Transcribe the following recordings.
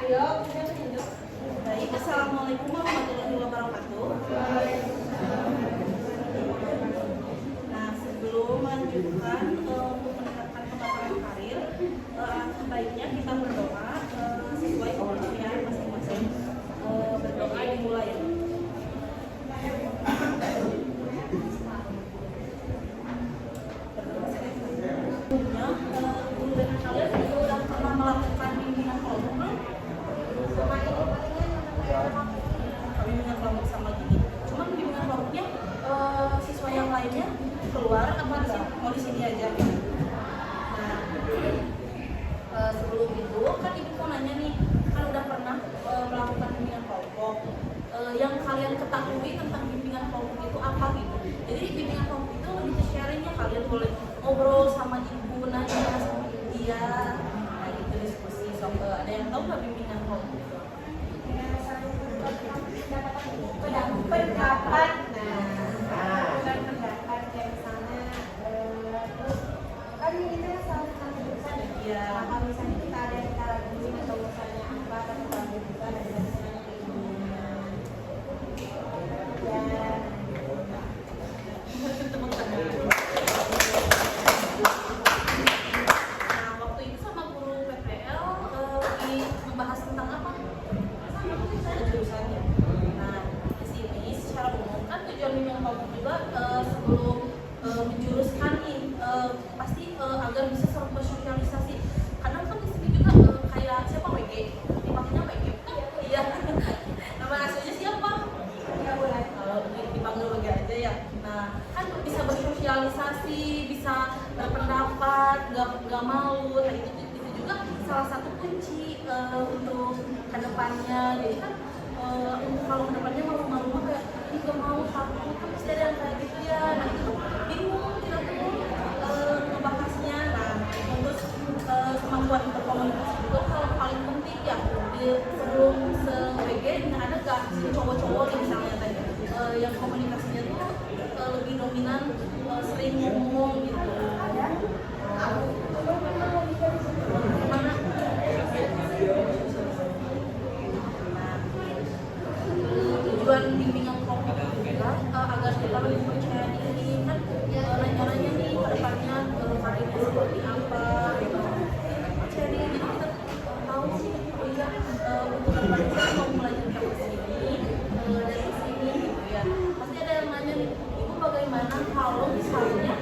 Baik, assalamualaikum warahmatullahi wabarakatuh. Nah, sebelum melanjutkan untuk meningkatkan kemampuan karir, sebaiknya kita berdoa sesuai kepercayaan masing-masing. Berdoa dimulai. Guru dan kalian sudah pernah melakukan bimbingan kelompok kan? Bimbingan kelompok sama gini. Cuman bimbingan kelompoknya siswa yang lainnya keluar apa sih? Mau di sini aja. Nah, sebelum itu kan ibu mau nanya nih, kan udah pernah melakukan bimbingan kelompok. Yang kalian ketahui tentang bimbingan kelompok itu apa gitu? Jadi bimbingan kelompok itu lebih ke sharingnya, kalian boleh ngobrol sama ibu, nanya sama dia, nah gitu diskusi. Ada yang tahu nggak bimbingan kelompok itu? Pendapat, bukan pendapat kayak misalnya kan ini kan salah satu jurusan ya. Kalau misalnya kita ada yang kita lakuin atau misalnya apa atau kita buka ada misalnya keinginan ya. Nah, waktu itu sama guru PPL lagi membahas tentang apa? Sama jurusannya. Nah, di sini secara umum kan tujuan bimbingan kelompok juga sebelum menjuruskan pasti agar bisa bersosialisasi. Kadang kan di sini juga kayak siapa WG, dipanggilnya WG kan? Iya. Nama aslinya siapa? Nggak boleh. Kalau dipanggil WG aja ya. Nah, kan bisa bersosialisasi, bisa berpendapat, nggak malu. Nah, itu juga salah satu kunci untuk kedepannya. Jadi kan untuk kalau kedepannya malu-malu mah kayak nggak mau, takut kan pasti ada yang kayak gitu ya. Nah, itu bingung kita tuh ngebahasnya. Nah, untuk kemampuan berkomunikasi juga kalau paling penting ya sebelum se-WG ada nggak cowok-cowok yang misalnya tadi yang komunikasinya tuh lebih dominan, sering ngomong gitu. Gimana? Tujuan bimbingan kelompok juga agar kita lebih percaya diri kan, rencananya nih ke depannya karirnya seperti apa gitu. Percaya diri, jadi kita tahu sih ya untuk kedepannya kita mau melanjutkan ke sini dari sini gitu ya. Pasti ada yang nanya nih, ibu bagaimana kalau misalnya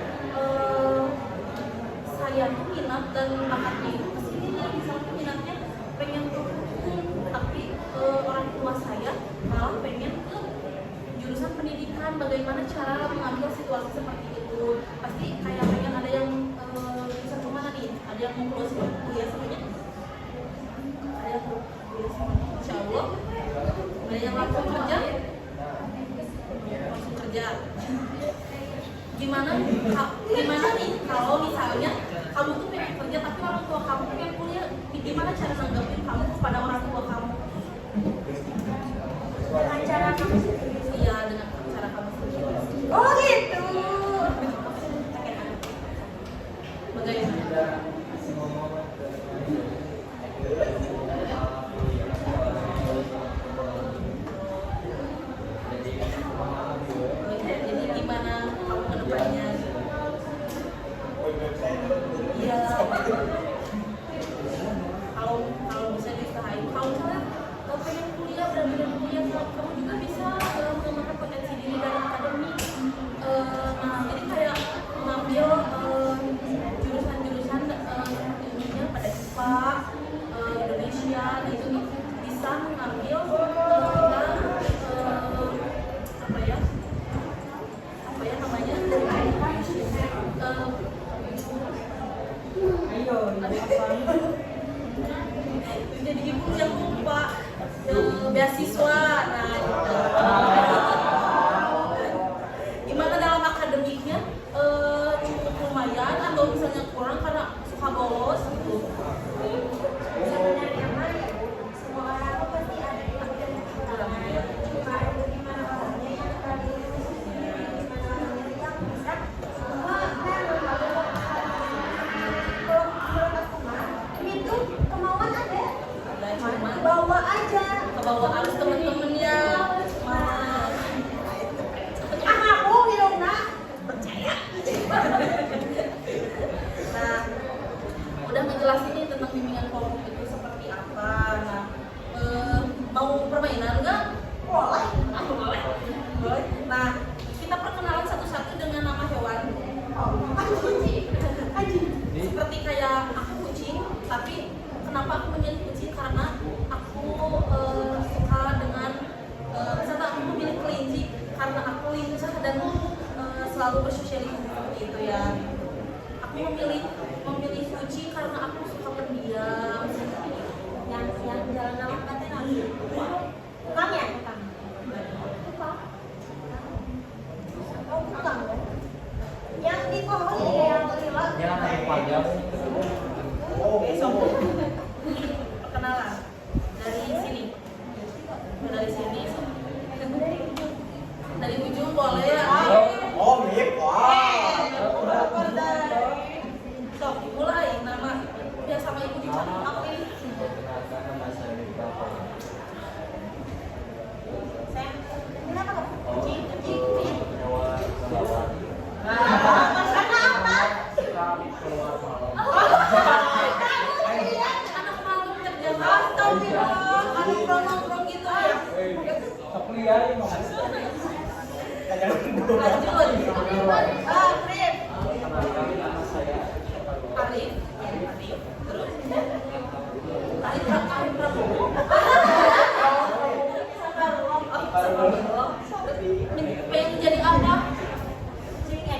saya minat dan bakatnya itu kesini nih, misalnya minatnya pengen berhukum tapi orang tua saya malah pengen ke jurusan pendidikan, bagaimana cara mengambil situasi seperti itu? Pasti kayak pengen ada yang bisa kemana nih, ada yang mau kuliah semuanya, ada yang mau kuliah semuanya, insya Allah, ada yang langsung kerja, gimana nih kalau misalnya kamu tuh pengen kerja tapi orang tua kamu pengen kuliah, gimana cara nanggapin kamu kepada orang tua kamu? Dengan cara kamu sendiri. Iya, dengan cara kamu sendiri. Oh gitu. Bagaimana? Jadi gimana kamu ke depannya? Iya. Kalau bisa diusahain, kalau misalnya pengen kuliah, benar-benar kuliah, kamu juga bisa mengembangkan potensi diri dari akademik. Nah, jadi kayak mengambil jurusan-jurusan umumnya pada IPA, Indonesia, nah itu bisa mengambil apa ya namanya? Jadi ibu yang lupa beasiswa. Nah, gimana dalam akademiknya cukup lumayan atau misalnya kurang karena suka bolos gitu? Sebenarnya mah ya Bu, semua orang pasti ada yang kekurangan. Cuma bagaimana orangnya yang tadi gimana orangnya yang bisa kalau menurut aku mah ini tuh kemauan ada. Cuma bawa arus temen-temennya. Mama. Aku Wilna. Percaya. Nah, udah ngejelasin nih tentang bimbingan kelompok itu seperti apa. Nah, mau permainan nggak? Boleh. Boleh. Boleh. Nah, kita perkenalan satu-satu dengan nama hewan. Seperti kayak aku kucing, tapi kenapa aku memilih kucing? Karena aku suka dengan misalnya aku memilih kelinci karena aku lincah dan selalu bersosialisasi gitu ya. Aku memilih kucing karena aku suka pendiam. Yang jalan nama katanya nanti. Bukan ya? Bukan. Oh, bukan ya? Yang di pohon ya, yang lila. Yang naik panjang. Besok perkenalan dari sini. Dari sini. Dari ujung boleh ya. Oh, mirip. Sok, mulai nama biar sama ibu dicatat apa ini? Kenapa kok? Kucing. Anak malu kerja astagfirullah, nongkrong gitu ya. Lanjut. Arif. Terus Arif Prabowo. Pengen jadi apa?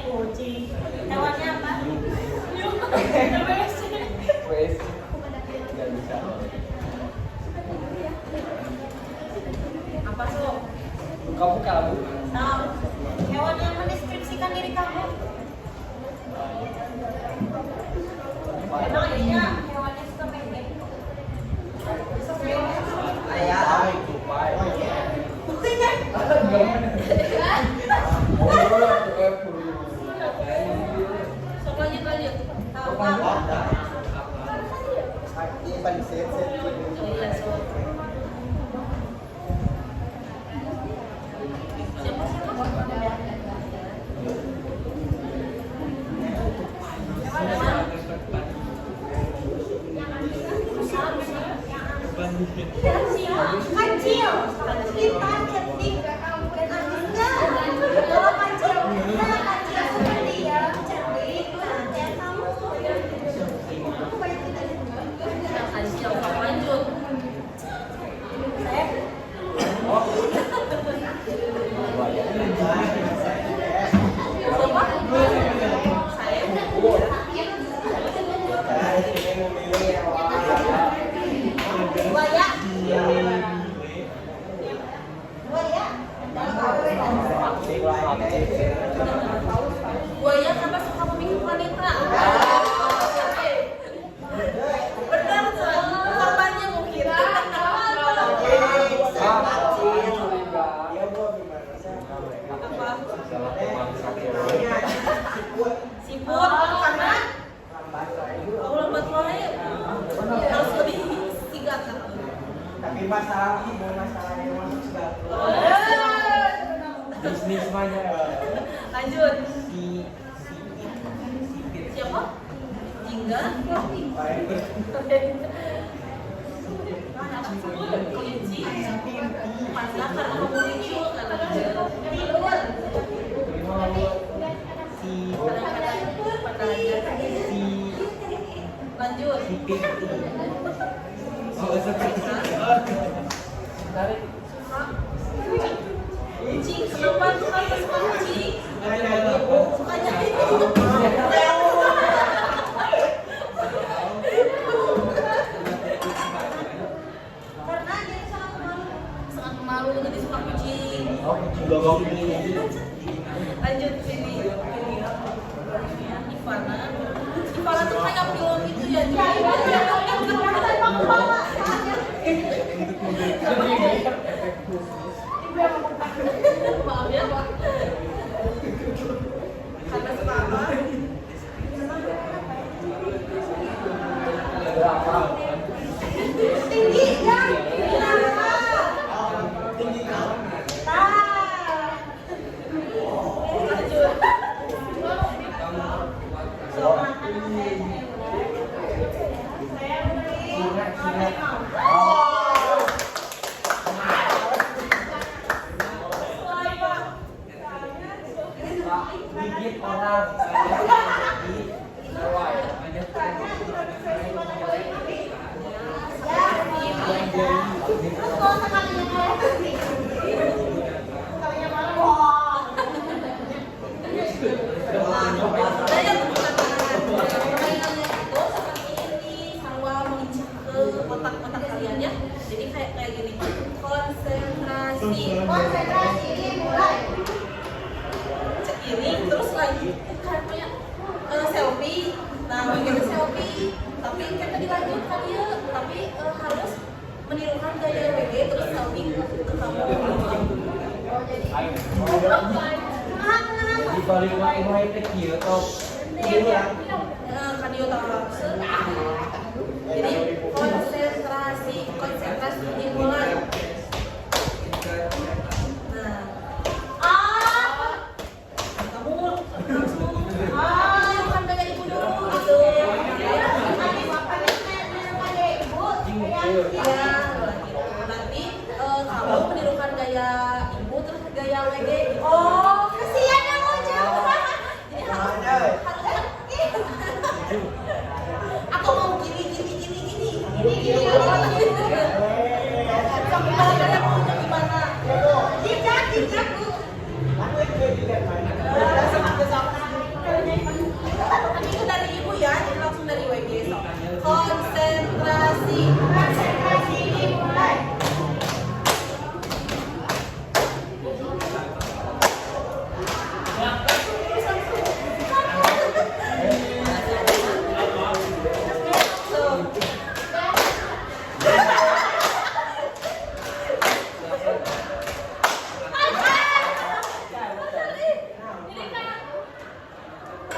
Kucing. Hewannya apa? Apa so? Kamu kamu. Tahu. Hewan yang mendeskripsikan diri kamu. Emang adanya hewannya suka pendek. Ayah. Buktinya. Sok lanjut. Tahu kamu. Ini paling set. Iya so. Kancil. Kita cerdik. Artinya kalau kancil, nah kancil seperti ya cerdik. Ya kamu. Aku banyak kita. Lanjut. Saya buaya. Buaya karena suka memikir wanita. Benar tuh, korbannya mungkin. Apa? Siput. Karena kalau lambat lain harus lebih sigap kan? Tapi masalahnya masuk sudah. Bisnis banyak. Lanjut. Si Siapa? Jingga. Kelinci. Masa karena kamu lucu karena tidur. si Kadang-kadang pandangan. Lanjut. Tarik. Kucing, kenapa suka kucing? Sukanya itu. Karena dia sangat malu. Sangat pemalu jadi suka kucing. Oh, kucing gogong ini. Lanjut sini. Ivana. Ivana tuh kayak film itu ya. Maaf ya. Karena suka apa? Tinggi ya. Kenapa? Terus kalau sekalinya kayak nanti, sekalinya malam, wah. Ada yang bukan permainannya itu seperti ini, Sarwa menginjak ke otak-otak kalian ya. Jadi kayak gini, konsentrasi, Mulai. cekiring, terus lagi kayak punya selfie. Nah, begitu selfie, tapi kan tadi lanjut kan dia, tapi harus menirukan gaya WG terus selfie ke kamu. Oh, jadi. Di balik ilmu high-tech ya atau Kan dia tahu. Jadi konsentrasi dimulai. Nah, kamu langsung menirukan gaya ibu dulu gitu. Iya, nanti kamu menirukan gaya ibu terus gaya WG. Oh, kesian yang mau jauh. Jadi harus aku mau gini. Gimana? Jijak. Tapi itu dari ibu ya, jadi langsung dari WG. So, konsentrasi dimulai.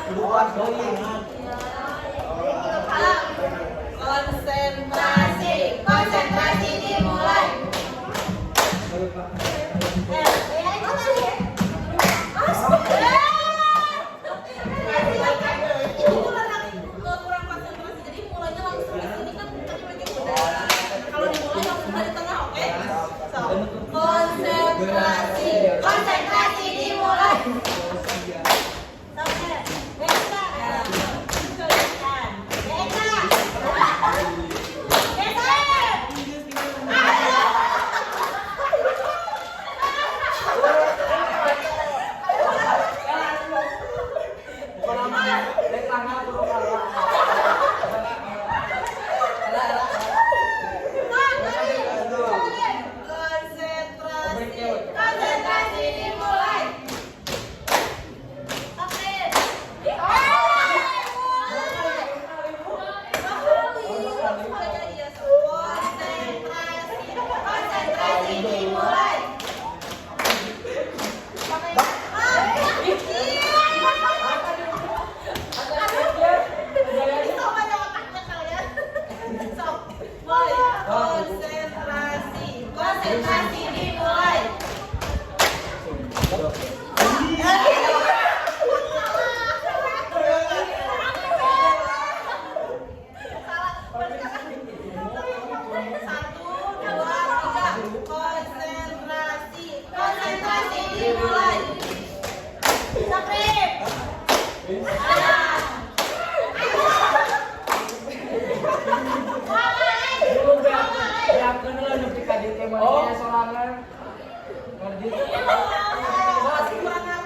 keluar doi. Konsentrasi dimulai. itu kurang konsentrasi, jadi mulainya langsung di sini kan tadi WG udah. Kalau dimulai langsung dari tengah, oke? So, konsentrasi dimulai. Konsentrasi dimulai. Konsentrasi dimulai. Konsentrasi dimulai. Konsentrasi dimulai. Masih kurang ya.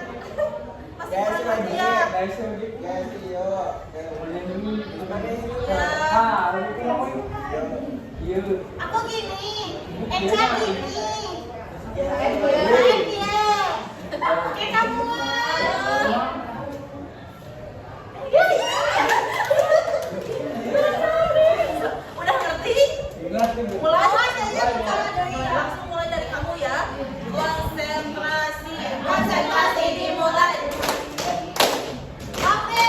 Aku gini, Eca gini. Oke kamu. Udah ngerti? Mulai langsung mulai dari kamu ya. Konsentrasi dimulai. Oke.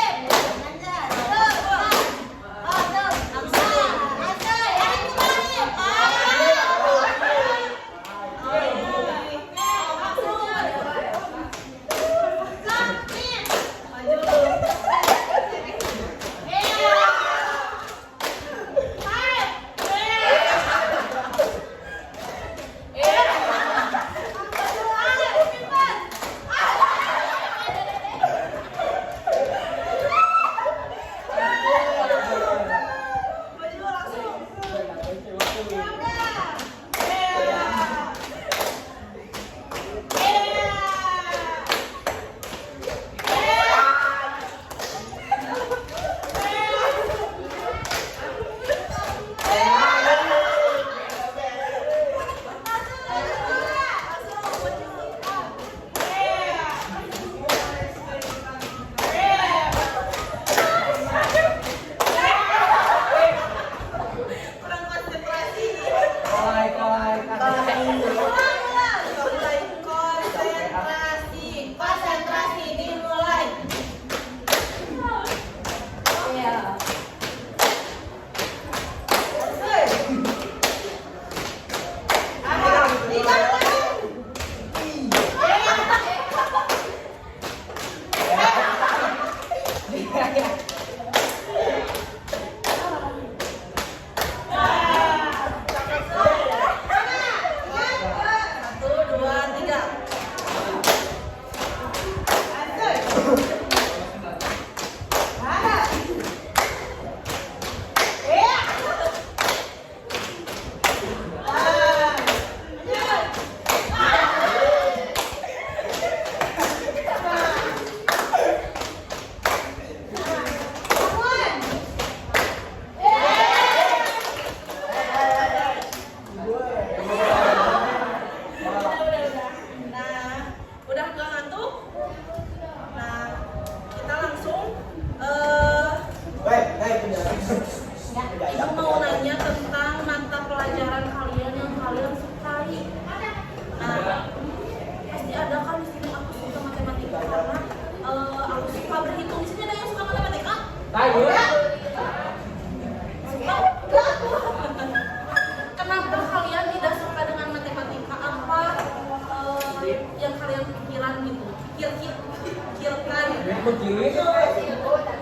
begitu.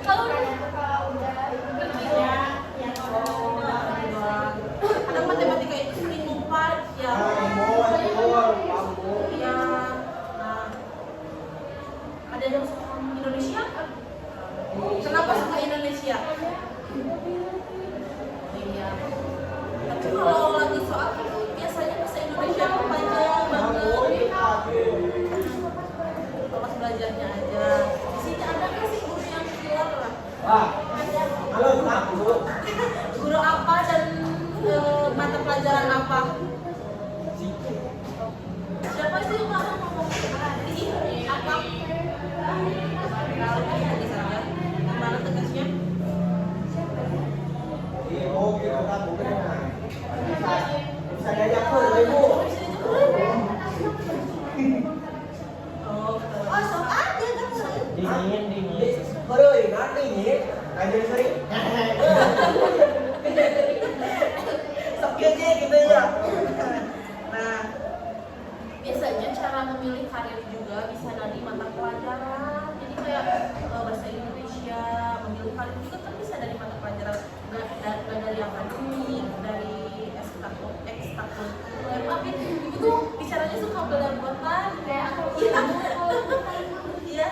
Kalau udah ya ada matematika itu sering lupa ya. Ya, nah, ada yang suka Indonesia? Kenapa suka Indonesia? Iya. Tapi kalau lagi soal biasanya bahasa Indonesia panjang banget. Pas belajarnya aja. Di sini ada nggak sih guru yang killer lah? Wah, halo Pak Guru. Guru apa dan mata pelajaran apa? Siapa sih yang ngomong ini apa? Gimana tegasnya? Ibu, kita kamu kena. Bisa diajak ke Ibu. Oh, oh sok aja kamu Dingin. Hore, nanti dingin. Kajian sering. Sok aja gitu ya. nah, biasanya cara memilih karir juga bisa dari mata pelajaran. Jadi kayak bahasa Indonesia, memilih karir juga kan bisa dari mata pelajaran, nggak dari akademik, dari ekstrakurikuler. Tapi itu tuh bicaranya suka belepotan kayak iya,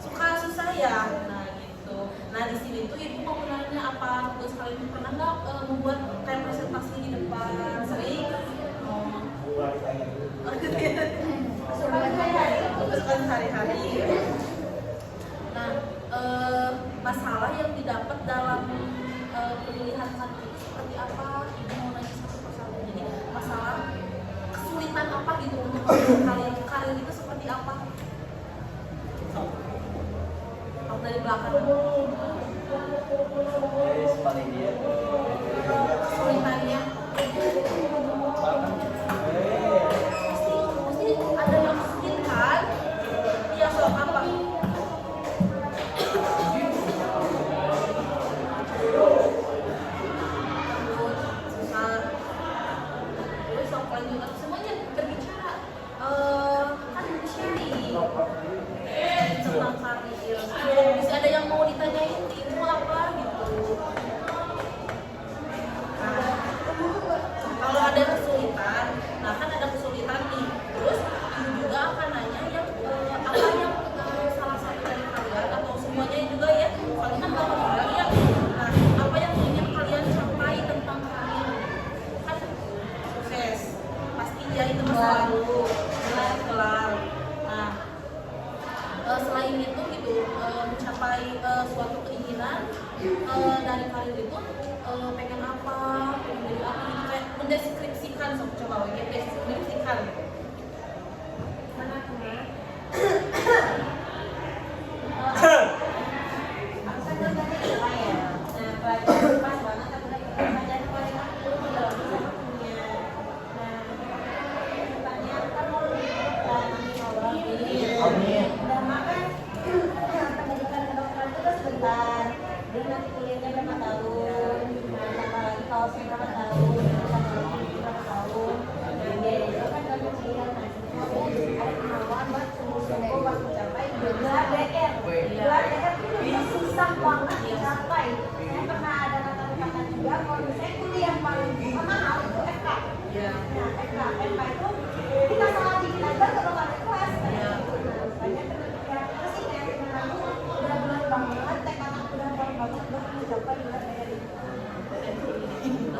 suka susah ya. Nah gitu. Nah di sini tuh ibu mau nanya apa tugas kalian pernah nggak membuat kayak presentasi di depan sering? Kesukaan sehari-hari. Nah, masalah yang didapat dalam pemilihan karir itu seperti apa? Ibu mau nanya satu persatu. Jadi masalah kesulitan apa gitu untuk memilih karir itu seperti apa? Kalau dari belakang. Paling dia. Kesulitannya. Mesti ada yang sulit kan? Iya soal apa? Susah. Terus soal lanjut semuanya berbicara kan sharing tentang karir. Bisa ada yang mau ditanyain itu apa gitu. Kalau ada kesulitan, nah kan ada kesulitan nih, terus ibu juga akan nanya yang apa yang salah satu dari kalian atau semuanya juga ya, soalnya kan kalau orang ya, nah apa yang ingin kalian capai tentang karir, kan sukses, pasti ya itu selalu gelar. Nah selain itu gitu mencapai suatu keinginan dari karir itu pengen apa, pengen jadi apa gitu, kayak mendeskripsikan, coba ya deskripsikan. Mana kemana? aku kan tadi apa ya nah pelajaran pas banget aku lagi pelajaran paling aku dalam sama punya nah tanya kan mau nanti ngobrol ini Amin. udah makan pendidikan kedokteran itu kan sebentar belum nanti kuliahnya berapa tahun nah tambah lagi kaosnya berapa tahun tambah lagi berapa tahun nah biaya itu kan gak kecil nah ada kemauan buat sungguh-sungguh buat mencapai gelar DR gelar DR itu susah banget dicapai saya pernah ada kata-kata juga kalau misalnya kuliah paling mahal itu FK Ya. nah FK itu kita salah dikit aja kalau nggak ada kelas Ya. banyak ya terus sih kayak aku benar-benar banget tekad aku udah kuat banget buat mencapai gelar DR itu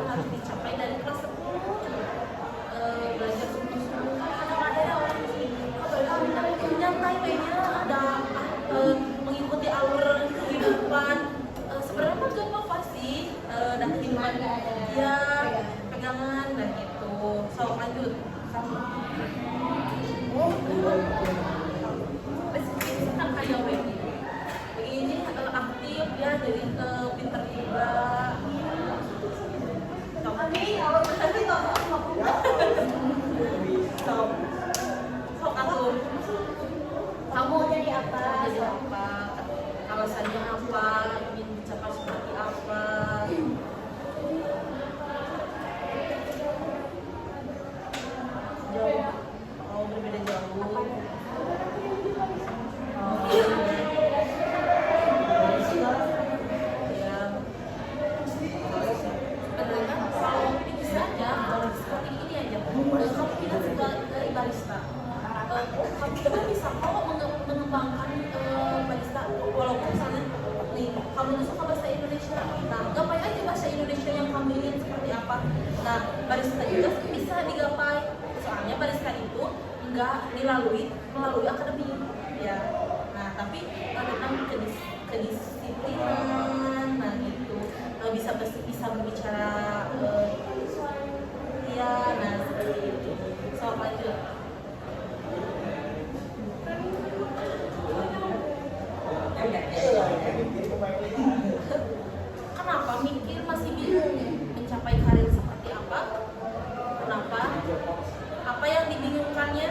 Harus dicapai dari kelas 10 belajar sungguh-sungguh. Kan kadang ada ya orang sih nyantai kayaknya ada mengikuti alur kehidupan. Sebenarnya kan gak apa-apa sih, dan kehidupan dia pegangan dan gitu. So lanjut. Kan kayak Wendy ini aktif ya, jadi pinter juga. Amin, kalau berarti Sok aku. Kamu jadi apa? Jadi apa? Alasannya apa? Ingin mencapai seperti apa? Jauh. Oh, berbeda jauh. Oh, juga bisa digapai. Soalnya barisan itu nggak melalui akademi ya. Nah tapi tentang kedisiplinan, nah gitu, bisa berbicara ya, nah seperti itu. So lanjut. Kenapa mikir masih bingung mencapai karir seperti apa? Kenapa? Apa yang dibingungkannya?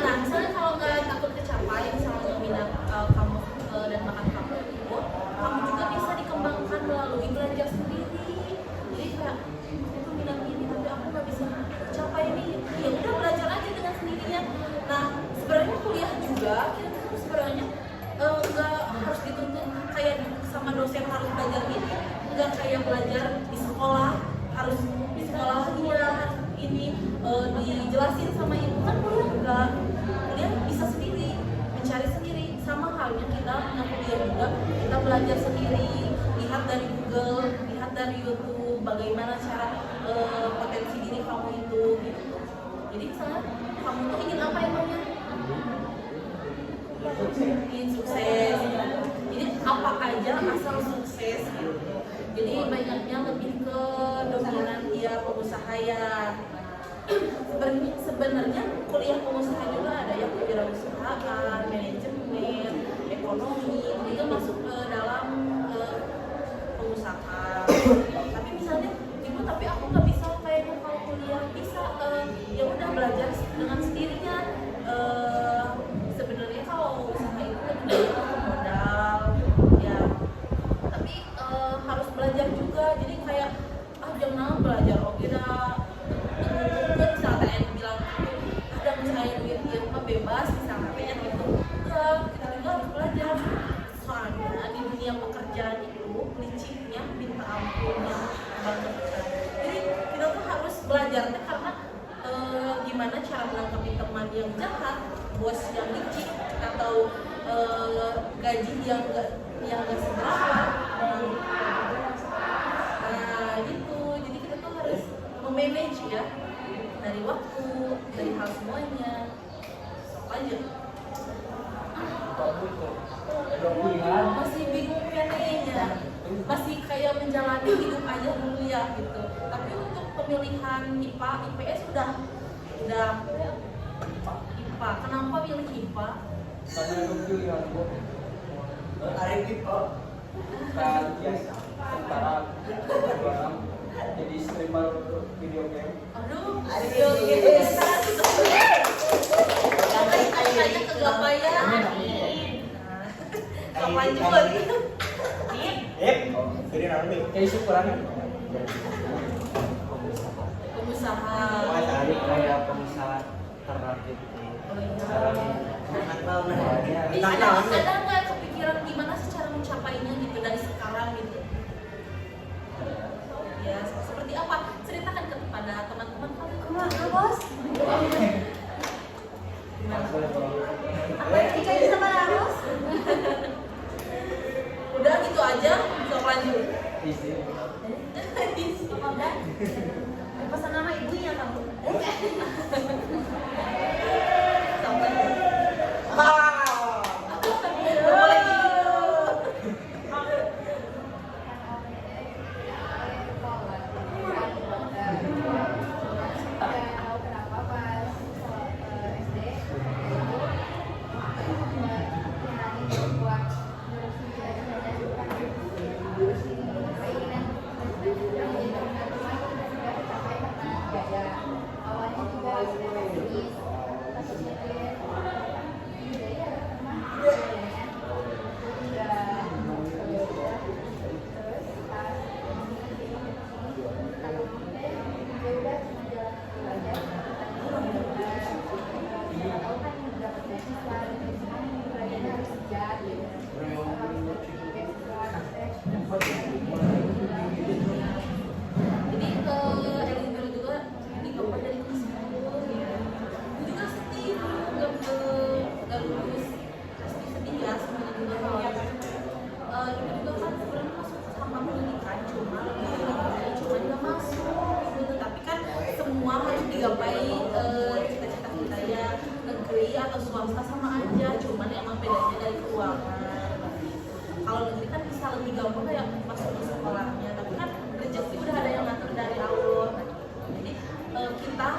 Nah, misalnya kalau nggak takut kecapai, misalnya minat kamu dan bakat kamu itu, kamu juga bisa dikembangkan melalui belajar sendiri. Jadi kayak itu minat ini, tapi aku nggak bisa capai ini, ya udah belajar aja dengan sendirinya. Nah, sebenarnya kuliah juga kita tuh sebenarnya nggak harus dituntut kayak sama dosen harus belajar ini, nggak kayak belajar di sekolah harus di sekolah ini dijelasin sama ibu, kan kuliah enggak, kuliah bisa sendiri, mencari sendiri, sama halnya kita kuliah juga, kita belajar sendiri, lihat dari Google, lihat dari YouTube, bagaimana cara potensi diri kamu itu gitu. Jadi misalnya kamu tuh ingin apa emangnya? Ingin sukses. Jadi apa aja asal sukses gitu. Jadi banyaknya lebih ke dominan dia pengusaha ya. Sebenarnya kuliah pengusaha juga ada yang kewirausahaan, manajemen, ekonomi, itu masuk ke dalam pengusaha. Tapi misalnya ibu, tapi aku nggak bisa kayaknya kalau kuliah bisa, ya udah belajar dengan sendirinya. Sebenarnya kalau usaha itu butuh modal ya, tapi harus belajar juga. Jadi kayak jangan belajar oke dah misalnya yang bilang ada misalnya duit dia mah bebas misalnya yang itu enggak, kita juga harus belajar. Soalnya di dunia pekerjaan itu liciknya minta ampunnya banget. Jadi kita tuh harus belajarnya karena gimana cara menangkapi teman yang jahat, bos yang licik, atau gaji yang nggak seberapa. Nah gitu, jadi kita tuh harus memanage ya, dari waktu, dari hal semuanya. Lanjut. Masih bingung kayaknya, masih kayak menjalani hidup aja dulu ya gitu. Tapi untuk pemilihan IPA, IPS udah IPA. Kenapa pilih IPA? Karena itu pilihan gue. Ada IPA. Kan biasa. Antara jadi streamer video game. Aduh, video game. Kayaknya kegapaian. Lanjut. Jadi nanti kayak syukurannya. Pengusaha. Kayak pengusaha terrakit. Ada nggak kepikiran gimana sih cara mencapainya gitu dari sekarang gitu? Ya seperti apa? Ceritakan kepada teman-teman kamu. Kemana bos? Gimana? Apa yang dikaitkan sama Ramos? Udah gitu aja, bisa lanjut. Isi. Udah. Pesan nama ibunya kamu. Sampai. Awalnya juga lebih gampang ya masuk ke sekolahnya, tapi kan rezeki udah ada yang ngatur dari Allah. Jadi kita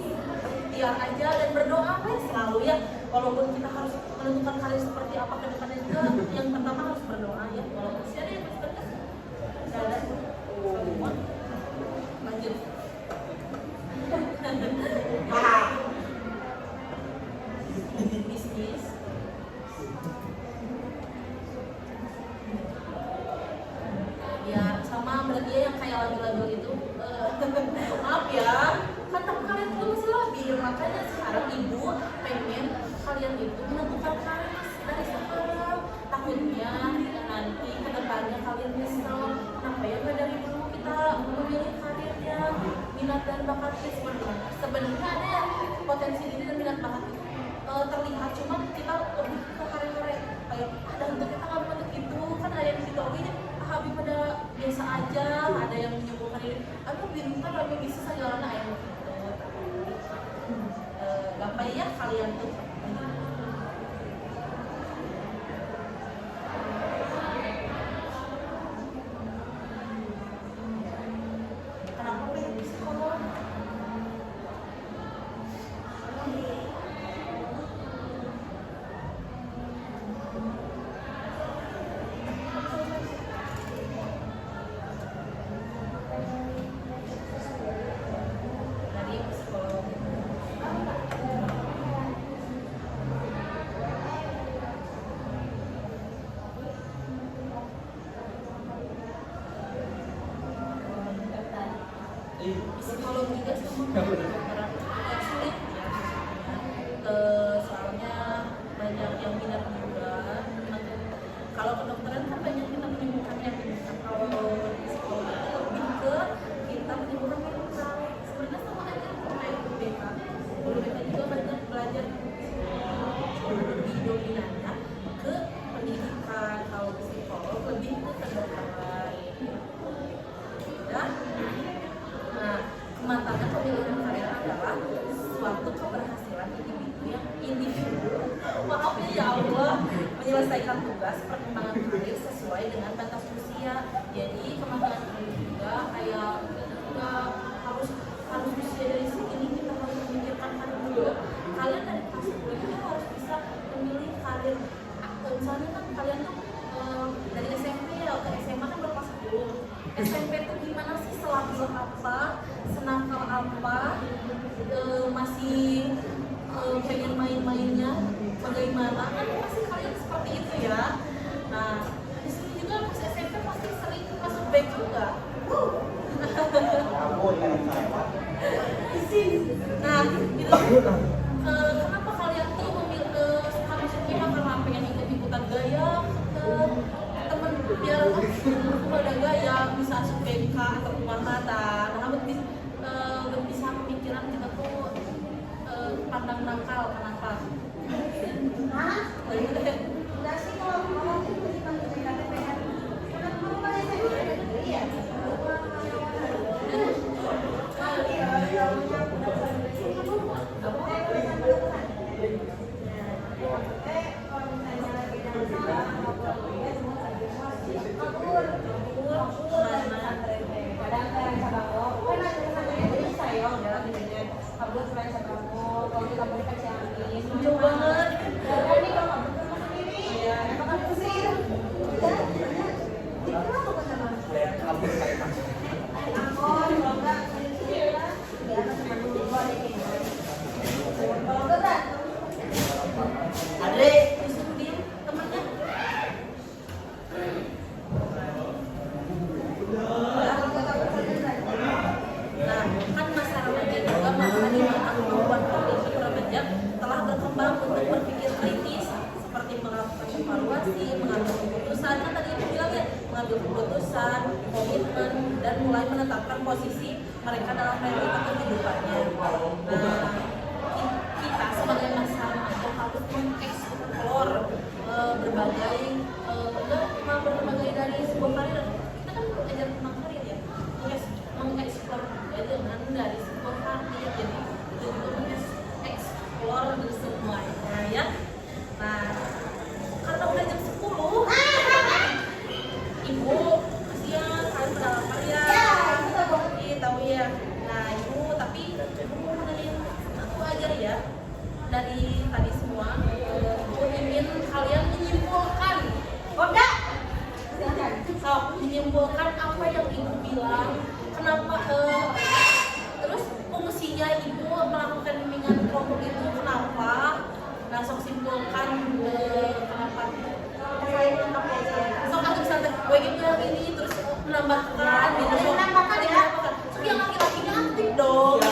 ikhtiar aja dan berdoa selalu ya, walaupun kita harus menentukan karir seperti apa ke depannya juga, yang pertama harus berdoa ya, walaupun masih ada yang berdekat ada lanjut. Bisnis ya sama berarti yang kayak lagu-lagu itu maaf ya kan takut kalian tuh masih labil, makanya sekarang ibu pengen kalian itu menentukan karir dari sekarang, takutnya nanti ke depannya kalian nyesel kenapa ya nggak dari dulu kita memilih karirnya, minat dan bakatnya sebenarnya ada ya potensi diri dan minat bakat itu terlihat, cuma kita lebih ke karir-karir kayak ada untuk kita nggak bentuk itu kan ada yang di situ oke nya Habib pada biasa aja, ada yang menyebutkan diri aku bintar tapi bisa saja orang ayam gitu gampang ya kalian tuh kenapa pengen psikolog? Dari psikolog psikolog juga sama orang sulit ya soalnya banyak yang minat juga. Kalau kedokteran kan banyak kita menyembuhkan yang mental, kalau psikolog itu lebih ke kita menyembuhkan mental. Sebenarnya sama aja kayak guru BK juga banyak belajar lebih dominannya ke pendidikan, kalau psikolog lebih ke kedokteran ya. Nah, kematangan pemilihan karir adalah suatu keberhasilan individu yang maaf ya Allah menyelesaikan tugas perkembangan karir sesuai dengan batas usia. Jadi kematangan karir juga kayak nggak harus usia dari segini kita harus memikirkan karir juga. Kalian dari kelas 10 itu harus bisa memilih karir. Misalnya kan kalian tuh dari SMP ya ke SMA kan berkelas 10. SMP tuh gimana sih, selalu apa, senakal apa, masih pengen main-mainnya bagaimana, kan pasti kalian seperti itu ya. Nah, di sini juga pas SMP pasti sering masuk back juga. Nah, gitu. Kenapa kalian tuh suka masuknya karena pengen ikut-ikutan gaya temen biar aku ada gaya bisa masuk BK atau kemana-mana. Nah, bisa pemikiran kita tuh pandang nakal kenapa? Enggak sih kalau ngomong itu cuma pengen kamu pada SMP ada degree ya? Jauh banget. Adre, disuruh diem temennya. Nah, kan masa remaja juga masa di mana kemampuan kognitif remaja telah berkembang untuk berpikir kritis, seperti melakukan evaluasi, mengambil keputusan. Kan tadi ibu bilang ya, mengambil keputusan, komitmen, dan mulai menetapkan posisi mereka dalam realita kehidupannya. Nah, kita sebagai masa remaja harus mengeksplor berbagai dari sebuah karir. Kita kan belajar tentang karir ya, mengeksplor dengan dari sebuah karir. Jadi itu juga mengeksplor dari semuanya ya. Nah, karena udah jam 10 menyimpulkan apa yang ibu bilang, kenapa terus fungsinya ibu melakukan bimbingan kelompok itu kenapa? Nah, sok simpulkan kenapa? Sok aku bisa gue gitu yang ini terus menambahkan, gitu. Menambahkan ya. Tapi yang laki-lakinya aktif dong.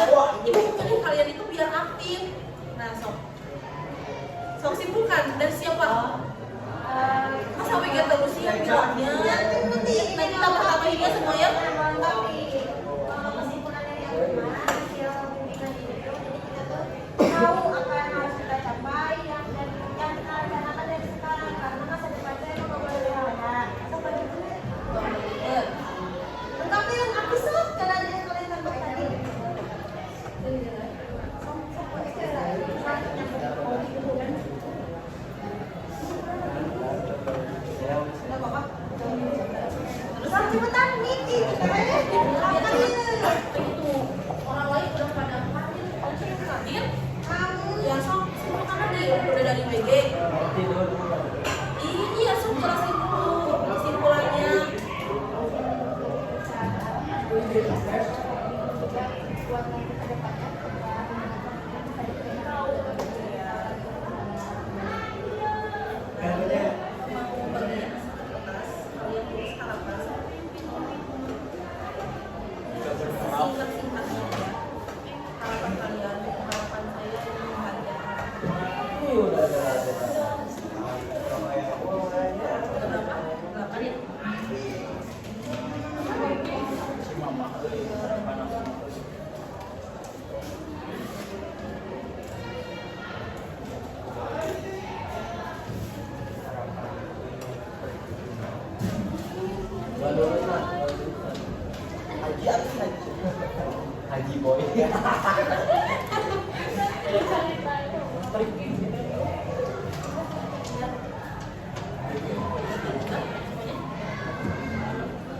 Ibu pengen kalian itu biar aktif. Nah, sok simpulkan dari siapa? Masa weekend terus sih yang bilangnya? Nanti kita bertambahinnya semuanya. Tahu apa yang harus kita capai yang kita rencanakan dari sekarang karena masa depannya emang nggak boleh ada. Tetapi yang aku sok jalan yang kalian tambah tadi. Nggak apa-apa. Terus cepetan Niki. Apa ini? Itu orang lain udah pada hadir. Kamu Ya sok, karena udah dari WG. Iya, sok jelasin dulu kesimpulannya. buat nanti ke depannya Mau bagian kertas, kalian tulis harapan. Singkat-singkatnya ya. Harapan kalian, harapan saya ini bahagia. Berapa? Berapa ya? Haji boy.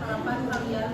Harapan kalian